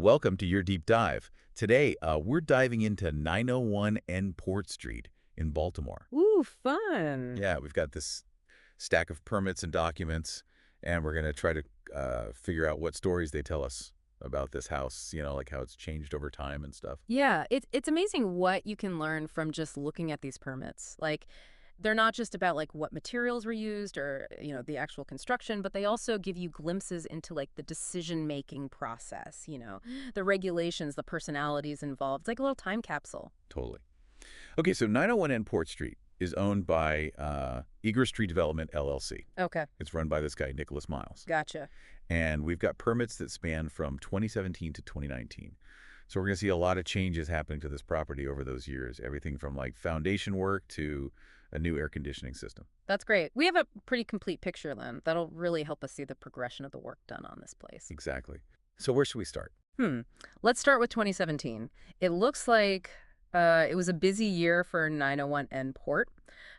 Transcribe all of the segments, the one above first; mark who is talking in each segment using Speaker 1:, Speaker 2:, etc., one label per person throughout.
Speaker 1: Welcome to your deep dive. Today, we're diving into 901 N Port Street in Baltimore.
Speaker 2: Ooh, fun.
Speaker 1: Yeah, we've got this stack of permits and documents, and we're going to try to figure out what stories they tell us about this house, like how it's changed over time and stuff.
Speaker 2: Yeah, it's amazing what you can learn from just looking at these permits. Like, they're not just about like what materials were used or, the actual construction, but they also give you glimpses into like the decision-making process, the regulations, the personalities involved. It's like a little time capsule.
Speaker 1: Totally. Okay, so 901 N Port Street is owned by Eager Street Development, LLC.
Speaker 2: Okay,
Speaker 1: It's run by this guy, Nicholas Miles.
Speaker 2: gotcha.
Speaker 1: And we've got permits that span from 2017 to 2019. So we're going to see a lot of changes happening to this property over those years, everything from like foundation work to a new air conditioning system.
Speaker 2: That's great. We have a pretty complete picture then. That'll really help us see the progression of the work done on this place.
Speaker 1: Exactly. So where should we start?
Speaker 2: Let's start with 2017. It looks like it was a busy year for 901 N Port.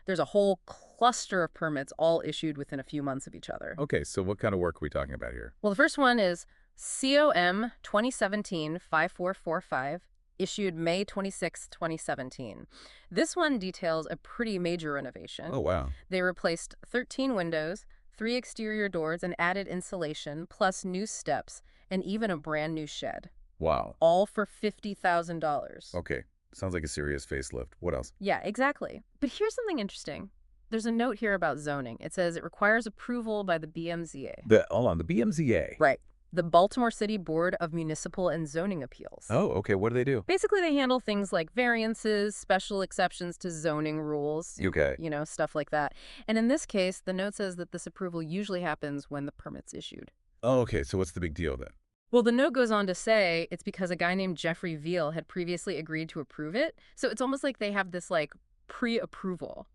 Speaker 2: There's a whole cluster of permits all issued within a few months of each other.
Speaker 1: Okay, so what kind of work are we talking about here?
Speaker 2: Well, the first one is COM 2017-5445, issued May 26, 2017. This one details a pretty major renovation.
Speaker 1: Oh, wow.
Speaker 2: They replaced 13 windows, 3 exterior doors, and added insulation, plus new steps, and even a brand new shed.
Speaker 1: Wow.
Speaker 2: All for $50,000.
Speaker 1: Okay, sounds like a serious facelift. What else?
Speaker 2: Yeah, exactly. But here's something interesting. There's a note here about zoning. It says it requires approval by the BMZA.
Speaker 1: Hold on, the BMZA.
Speaker 2: Right. The Baltimore City Board of Municipal and Zoning Appeals.
Speaker 1: Oh, okay, what do they do?
Speaker 2: Basically, they handle things like variances, special exceptions to zoning rules,
Speaker 1: Okay.
Speaker 2: stuff like that. And in this case, the note says that this approval usually happens when the permit's issued.
Speaker 1: Oh, okay, so what's the big deal then?
Speaker 2: Well, the note goes on to say it's because a guy named Geoffrey Veale had previously agreed to approve it. So it's almost like they have this, like, pre-approval,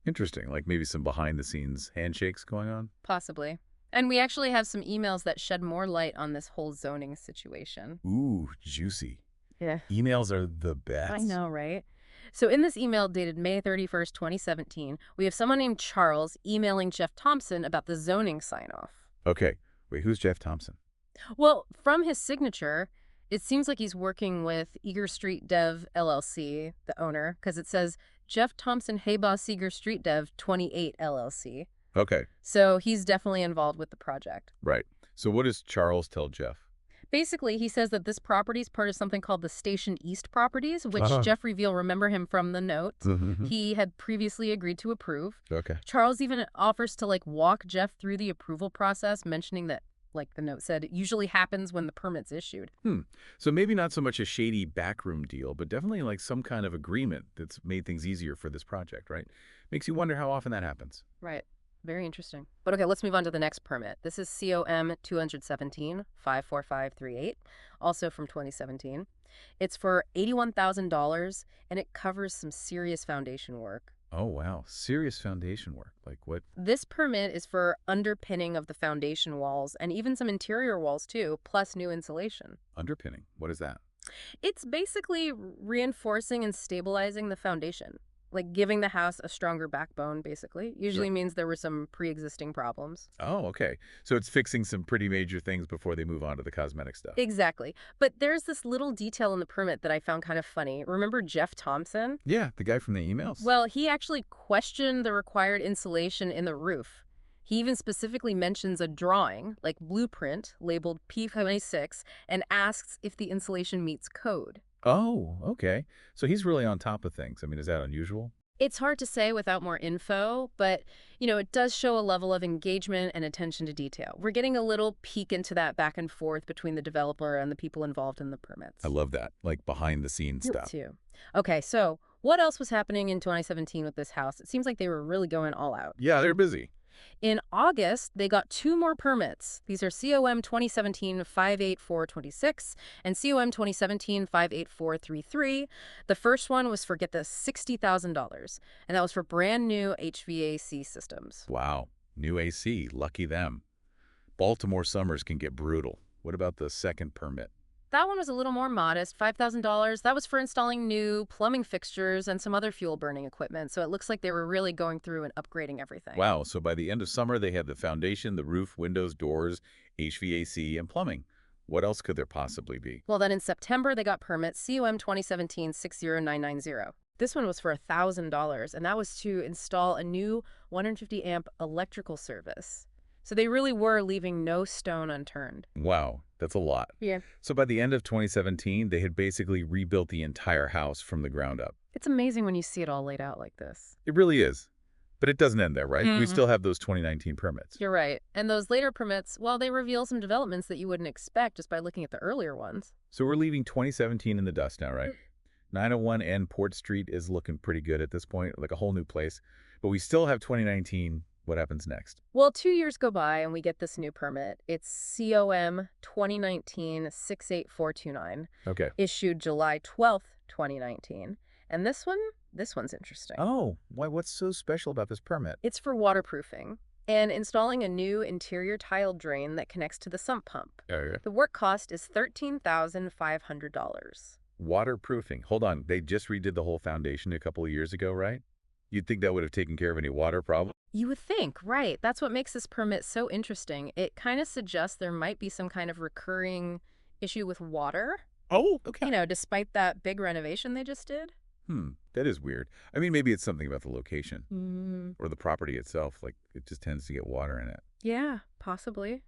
Speaker 1: Interesting, like maybe some behind-the-scenes handshakes going on?
Speaker 2: Possibly. And we actually have some emails that shed more light on this whole zoning situation.
Speaker 1: Ooh, juicy.
Speaker 2: Yeah.
Speaker 1: Emails are the best.
Speaker 2: I know, right? So in this email dated May 31st, 2017, we have someone named Charles emailing Jeff Thompson about the zoning sign-off.
Speaker 1: Okay, wait, who's Jeff Thompson?
Speaker 2: Well, from his signature, it seems like he's working with Eager Street Dev LLC, the owner, because it says Jeff Thompson, Hey Boss Eager Street Dev 28 LLC.
Speaker 1: Okay,
Speaker 2: So he's definitely involved with the project.
Speaker 1: right. So what does Charles tell Jeff?
Speaker 2: Basically, he says that this property is part of something called the Station East properties, which
Speaker 1: Uh-huh.
Speaker 2: Geoffrey Veale, remember him from the note,
Speaker 1: Mhm.
Speaker 2: he had previously agreed to approve.
Speaker 1: Okay.
Speaker 2: Charles even offers to walk Jeff through the approval process, mentioning that, like the note said, it usually happens when the permit's issued.
Speaker 1: So maybe not so much a shady backroom deal, but definitely like some kind of agreement that's made things easier for this project, right? Makes you wonder how often that happens.
Speaker 2: Right. Very interesting. But okay, let's move on to the next permit. This is COM 217-54538, also from 2017. It's for $81,000, and it covers some serious foundation work.
Speaker 1: Oh, wow. Serious foundation work. Like what?
Speaker 2: This permit is for underpinning of the foundation walls and even some interior walls too, plus new insulation.
Speaker 1: Underpinning. What is that?
Speaker 2: It's basically reinforcing and stabilizing the foundation, like giving the house a stronger backbone, basically. Usually means there were some pre-existing problems.
Speaker 1: Oh, okay. So it's fixing some pretty major things before they move on to the cosmetic stuff.
Speaker 2: Exactly. But there's this little detail in the permit that I found kind of funny. Remember Jeff Thompson?
Speaker 1: Yeah, the guy from the emails.
Speaker 2: Well, he actually questioned the required insulation in the roof. He even specifically mentions a drawing, like blueprint, labeled P26, and asks if the insulation meets code.
Speaker 1: Oh, okay. So he's really on top of things. I mean, is that unusual?
Speaker 2: It's hard to say without more info, but, it does show a level of engagement and attention to detail. We're getting a little peek into that back and forth between the developer and the people involved in the permits.
Speaker 1: I love that, like behind the scenes
Speaker 2: Me
Speaker 1: stuff.
Speaker 2: too. Okay, so what else was happening in 2017 with this house? It seems like they were really going all out.
Speaker 1: Yeah, they're busy.
Speaker 2: In August, they got 2 more permits. These are COM 2017-58426 and COM 2017-58433. The first one was for, get this, $60,000, and that was for brand new HVAC systems.
Speaker 1: Wow. New AC. Lucky them. Baltimore summers can get brutal. What about the second permit?
Speaker 2: That one was a little more modest, $5,000. That was for installing new plumbing fixtures and some other fuel-burning equipment, so it looks like they were really going through and upgrading everything.
Speaker 1: Wow. So by the end of summer, they had the foundation, the roof, windows, doors, HVAC, and plumbing. What else could there possibly be?
Speaker 2: Well, then in September, they got permit COM 2017-60990. This one was for $1,000, and that was to install a new 150 amp electrical service. So they really were leaving no stone unturned.
Speaker 1: Wow, that's a lot.
Speaker 2: Yeah.
Speaker 1: So by the end of 2017, they had basically rebuilt the entire house from the ground up.
Speaker 2: It's amazing when you see it all laid out like this.
Speaker 1: It really is. But it doesn't end there, right? We
Speaker 2: Mm-mm.
Speaker 1: still have those 2019 permits.
Speaker 2: You're right. And those later permits, well, they reveal some developments that you wouldn't expect just by looking at the earlier ones.
Speaker 1: So we're leaving 2017 in the dust now, right? 901 N Port Street is looking pretty good at this point, like a whole new place. But we still have 2019. What happens next?
Speaker 2: Well, 2 years go by and we get this new permit. It's COM 2019-68429,
Speaker 1: Okay.
Speaker 2: issued July 12th, 2019. And this one's interesting.
Speaker 1: Oh, why? What's so special about this permit?
Speaker 2: It's for waterproofing and installing a new interior tile drain that connects to the sump pump.
Speaker 1: Okay.
Speaker 2: The work cost is $13,500.
Speaker 1: Waterproofing. Hold on. They just redid the whole foundation a couple of years ago, right? You'd think that would have taken care of any water problem?
Speaker 2: You would think, right. That's what makes this permit so interesting. It kind of suggests there might be some kind of recurring issue with water,
Speaker 1: Oh, okay.
Speaker 2: despite that big renovation they just did.
Speaker 1: That is weird. I mean, maybe it's something about the location
Speaker 2: Mm.
Speaker 1: or the property itself. Like, it just tends to get water in it.
Speaker 2: Yeah, possibly.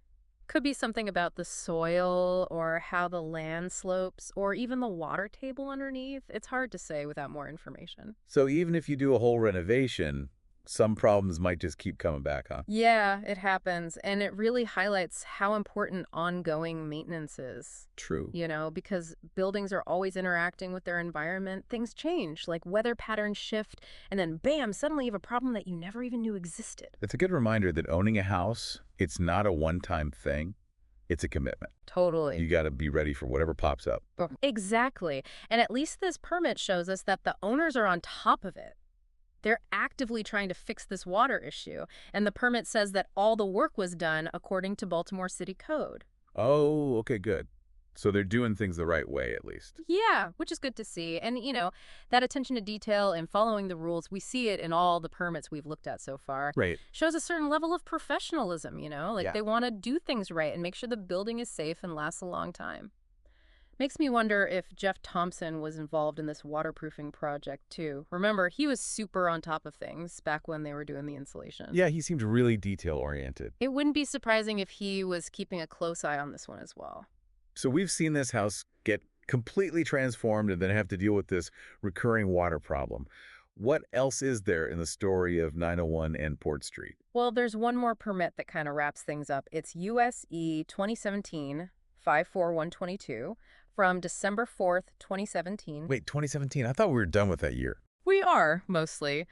Speaker 2: Could be something about the soil or how the land slopes or even the water table underneath. It's hard to say without more information.
Speaker 1: So even if you do a whole renovation, some problems might just keep coming back, huh?
Speaker 2: Yeah, it happens. And it really highlights how important ongoing maintenance is.
Speaker 1: True.
Speaker 2: Because buildings are always interacting with their environment. Things change, like weather patterns shift, and then bam, suddenly you have a problem that you never even knew existed.
Speaker 1: It's a good reminder that owning a house, it's not a one-time thing. It's a commitment.
Speaker 2: Totally.
Speaker 1: You got to be ready for whatever pops up.
Speaker 2: Exactly. And at least this permit shows us that the owners are on top of it. They're actively trying to fix this water issue, and the permit says that all the work was done according to Baltimore City Code.
Speaker 1: Oh, okay, good. So they're doing things the right way, at least.
Speaker 2: Yeah, which is good to see. And, that attention to detail and following the rules, we see it in all the permits we've looked at so far.
Speaker 1: Right.
Speaker 2: Shows a certain level of professionalism, Like
Speaker 1: Yeah.
Speaker 2: they want to do things right and make sure the building is safe and lasts a long time. Makes me wonder if Jeff Thompson was involved in this waterproofing project, too. Remember, he was super on top of things back when they were doing the installation.
Speaker 1: Yeah, he seemed really detail-oriented.
Speaker 2: It wouldn't be surprising if he was keeping a close eye on this one as well.
Speaker 1: So we've seen this house get completely transformed and then have to deal with this recurring water problem. What else is there in the story of 901 and Port Street?
Speaker 2: Well, there's one more permit that kind of wraps things up. It's USE 2017-54122 from December 4th, 2017.
Speaker 1: Wait, 2017? I thought we were done with that year.
Speaker 2: We are, mostly.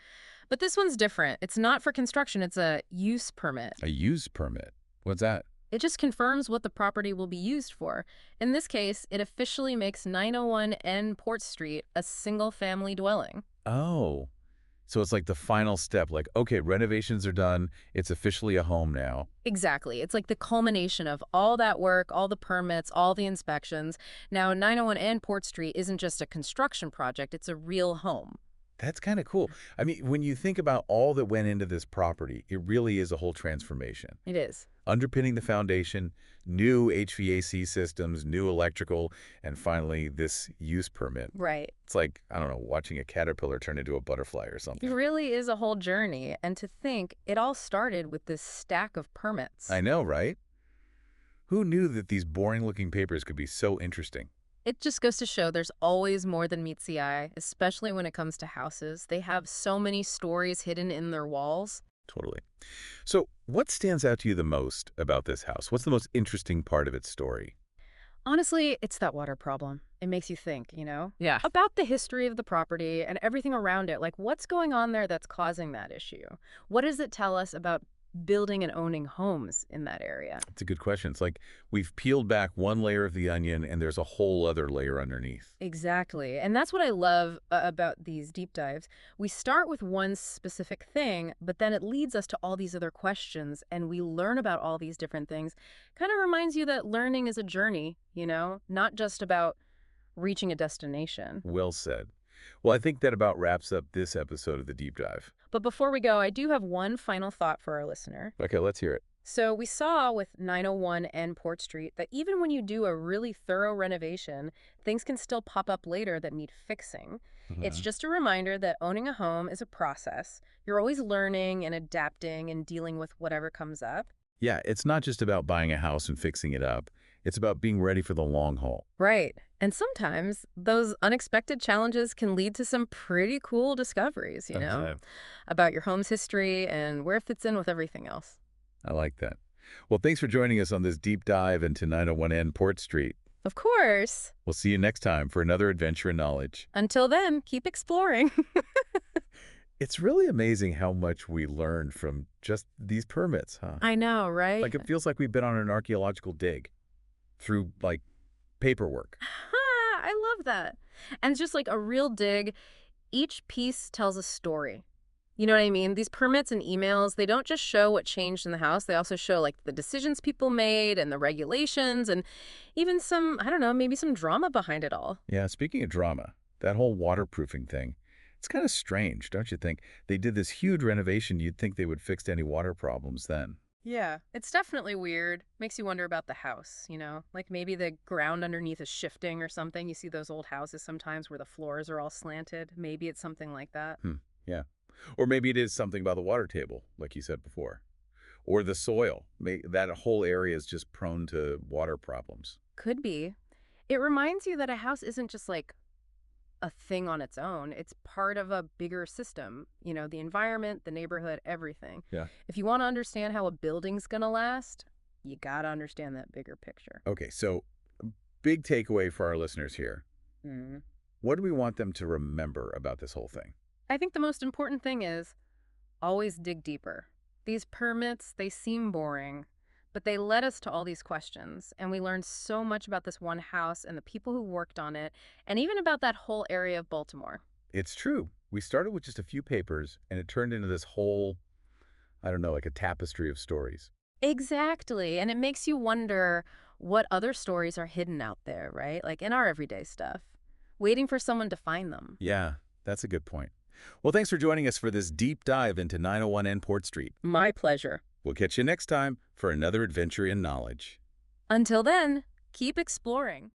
Speaker 2: But this one's different. It's not for construction. It's a use permit.
Speaker 1: A use permit? What's that?
Speaker 2: It just confirms what the property will be used for. In this case, it officially makes 901 N Port Street a single-family dwelling.
Speaker 1: Oh, so it's like the final step. Like, okay, renovations are done. It's officially a home now.
Speaker 2: Exactly. It's like the culmination of all that work, all the permits, all the inspections. Now, 901 N Port Street isn't just a construction project. It's a real home.
Speaker 1: That's kind of cool. I mean, when you think about all that went into this property, it really is a whole transformation.
Speaker 2: It is.
Speaker 1: Underpinning the foundation, new HVAC systems, new electrical, and finally this use permit.
Speaker 2: Right.
Speaker 1: It's like, I don't know, watching a caterpillar turn into a butterfly or
Speaker 2: It
Speaker 1: something.
Speaker 2: really is a whole journey. And to think, it all started with this stack of permits.
Speaker 1: I know, right? Who knew that these boring-looking papers could be so interesting?
Speaker 2: It just goes to show there's always more than meets the eye, especially when it comes to houses. They have so many stories hidden in their walls.
Speaker 1: Totally. So what stands out to you the most about this house? What's the most interesting part of its story?
Speaker 2: Honestly, it's that water problem. It makes you think,
Speaker 1: Yeah.
Speaker 2: about the history of the property and everything around it. Like, what's going on there that's causing that issue? What does it tell us about building and owning homes in that area?
Speaker 1: It's a good question. It's like we've peeled back one layer of the onion and there's a whole other layer underneath.
Speaker 2: Exactly. And that's what I love about these deep dives. We start with one specific thing, but then it leads us to all these other questions and we learn about all these different things. Kind of reminds you that learning is a journey, not just about reaching a destination.
Speaker 1: Well said. Well, I think that about wraps up this episode of The Deep Dive.
Speaker 2: But before we go, I do have one final thought for our listener.
Speaker 1: Okay, let's hear it.
Speaker 2: So we saw with 901 and Port Street that even when you do a really thorough renovation, things can still pop up later that need fixing. It's
Speaker 1: Mhm.
Speaker 2: just a reminder that owning a home is a process. You're always learning and adapting and dealing with whatever comes up.
Speaker 1: Yeah, it's not just about buying a house and fixing it up. It's about being ready for the long haul.
Speaker 2: Right. And sometimes those unexpected challenges can lead to some pretty cool discoveries,
Speaker 1: Okay.
Speaker 2: about your home's history and where it fits in with everything else.
Speaker 1: I like that. Well, thanks for joining us on this deep dive into 901N Port Street.
Speaker 2: Of course.
Speaker 1: We'll see you next time for another adventure in knowledge.
Speaker 2: Until then, keep exploring.
Speaker 1: It's really amazing how much we learned from just these permits, huh?
Speaker 2: I know, right?
Speaker 1: Like, it feels like we've been on an archaeological dig through, like, paperwork.
Speaker 2: I love that. And it's just like a real dig. Each piece tells a story. You know what I mean? These permits and emails, they don't just show what changed in the house. They also show like the decisions people made and the regulations and even some, I don't know, maybe some drama behind it all.
Speaker 1: Yeah, speaking of drama, that whole waterproofing thing, it's kind of strange, don't you think? They did this huge renovation. You'd think they would fix any water problems then.
Speaker 2: Yeah, it's definitely weird. Makes you wonder about the house. Like maybe the ground underneath is shifting or something. You see those old houses sometimes where the floors are all slanted. Maybe it's something like that.
Speaker 1: Yeah. Or maybe it is something about the water table, like you said before. Or the soil. That whole area is just prone to water problems.
Speaker 2: Could be. It reminds you that a house isn't just like a thing on its own. It's part of a bigger system, the environment, the neighborhood, everything.
Speaker 1: Yeah.
Speaker 2: If you want to understand how a building's going to last, you got to understand that bigger picture.
Speaker 1: Okay, so big takeaway for our listeners here.
Speaker 2: Mm.
Speaker 1: What do we want them to remember about this whole thing?
Speaker 2: I think the most important thing is always dig deeper. These permits, they seem boring, but they led us to all these questions, and we learned so much about this one house and the people who worked on it, and even about that whole area of Baltimore.
Speaker 1: It's true. We started with just a few papers, and it turned into this whole, I don't know, like a tapestry of stories.
Speaker 2: Exactly. And it makes you wonder what other stories are hidden out there, right? Like in our everyday stuff, waiting for someone to find them.
Speaker 1: Yeah, that's a good point. Well, thanks for joining us for this deep dive into 901N Port Street.
Speaker 2: My pleasure.
Speaker 1: We'll catch you next time for another adventure in knowledge.
Speaker 2: Until then, keep exploring.